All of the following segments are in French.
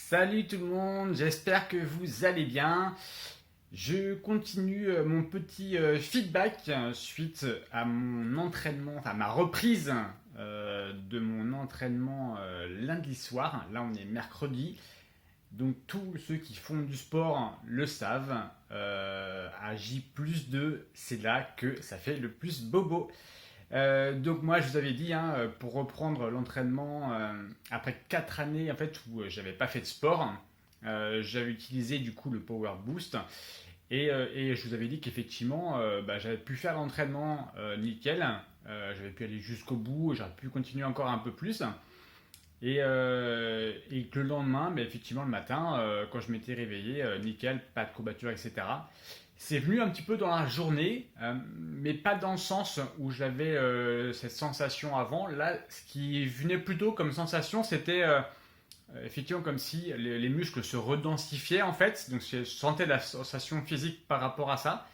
Salut tout le monde, j'espère que vous allez bien. Je continue mon petit feedback suite à mon entraînement, enfin ma reprise de mon entraînement lundi soir. Là on est mercredi, donc tous ceux qui font du sport le savent. À J+2, c'est là que ça fait le plus bobo. Donc moi je vous avais dit pour reprendre l'entraînement après 4 années en fait où j'avais pas fait de sport, j'avais utilisé du coup le Power Boost et je vous avais dit qu'effectivement j'avais pu faire l'entraînement nickel, j'avais pu aller jusqu'au bout, j'aurais pu continuer encore un peu plus et que le lendemain, effectivement le matin quand je m'étais réveillé, nickel, pas de courbature etc. C'est venu un petit peu dans la journée, mais pas dans le sens où j'avais cette sensation avant. Là, ce qui venait plutôt comme sensation, c'était effectivement comme si les muscles se redensifiaient en fait. Donc je sentais la sensation physique par rapport à ça.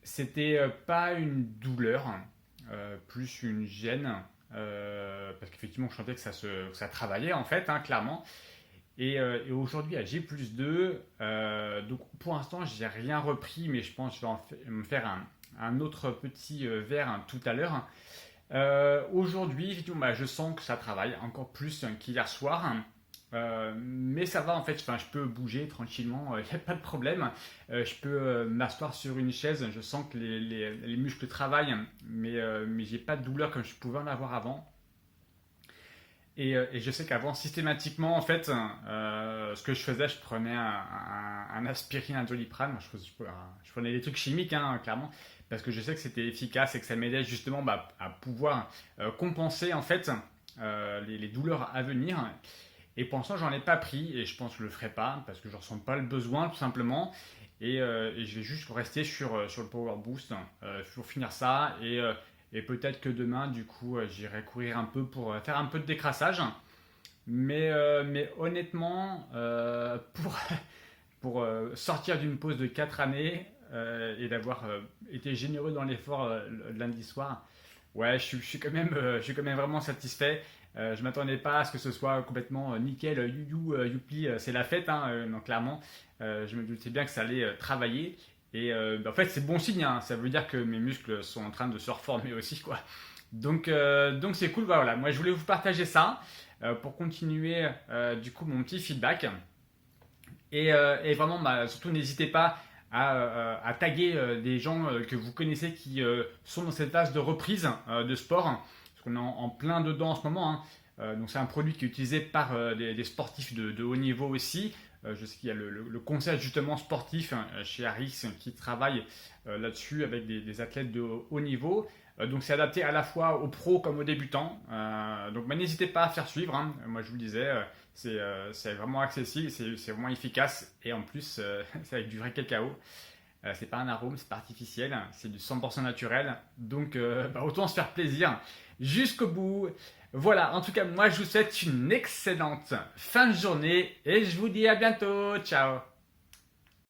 C'était pas une douleur, plus une gêne, parce qu'effectivement je sentais que ça travaillait en fait, clairement. Et aujourd'hui à J+2, donc pour l'instant j'ai rien repris, mais je pense que je vais me faire un autre petit verre tout à l'heure. Aujourd'hui, effectivement, je sens que ça travaille encore plus qu'hier soir. Mais ça va en fait, enfin, je peux bouger tranquillement, il n'y a pas de problème. Je peux m'asseoir sur une chaise, je sens que les muscles travaillent, mais j'ai pas de douleur comme je pouvais en avoir avant. Et je sais qu'avant, systématiquement, en fait, ce que je faisais, je prenais un aspirine, un Doliprane. Je prenais des trucs chimiques, clairement, parce que je sais que c'était efficace et que ça m'aidait justement à pouvoir compenser, en fait, les douleurs à venir. Et pour l'instant, j'en ai pas pris et je pense que je le ferai pas parce que je ressens pas le besoin, tout simplement. Et je vais juste rester sur le Power Boost pour finir ça. Et peut-être que demain, du coup, j'irai courir un peu pour faire un peu de décrassage. Mais honnêtement, pour sortir d'une pause de 4 années et d'avoir été généreux dans l'effort lundi soir, ouais, je suis quand même vraiment satisfait. Je m'attendais pas à ce que ce soit complètement nickel, youpi, c'est la fête, donc clairement, je me doutais bien que ça allait travailler. Et en fait, c'est bon signe, ça veut dire que mes muscles sont en train de se reformer aussi, quoi. Donc c'est cool, voilà. Moi, je voulais vous partager ça pour continuer du coup mon petit feedback. Et vraiment, surtout, n'hésitez pas à taguer des gens que vous connaissez qui sont dans cette phase de reprise de sport, parce qu'on est en plein dedans en ce moment. Donc c'est un produit qui est utilisé par des sportifs de haut niveau aussi. Je sais qu'il y a le conseil justement sportif chez Harris qui travaille là-dessus avec des athlètes de haut niveau. Donc c'est adapté à la fois aux pros comme aux débutants. Donc n'hésitez pas à faire suivre. Moi je vous le disais, c'est vraiment accessible, c'est vraiment efficace et en plus c'est avec du vrai cacao. C'est pas un arôme, c'est pas artificiel, c'est du 100% naturel. Donc autant se faire plaisir jusqu'au bout. Voilà, en tout cas, moi je vous souhaite une excellente fin de journée et je vous dis à bientôt. Ciao!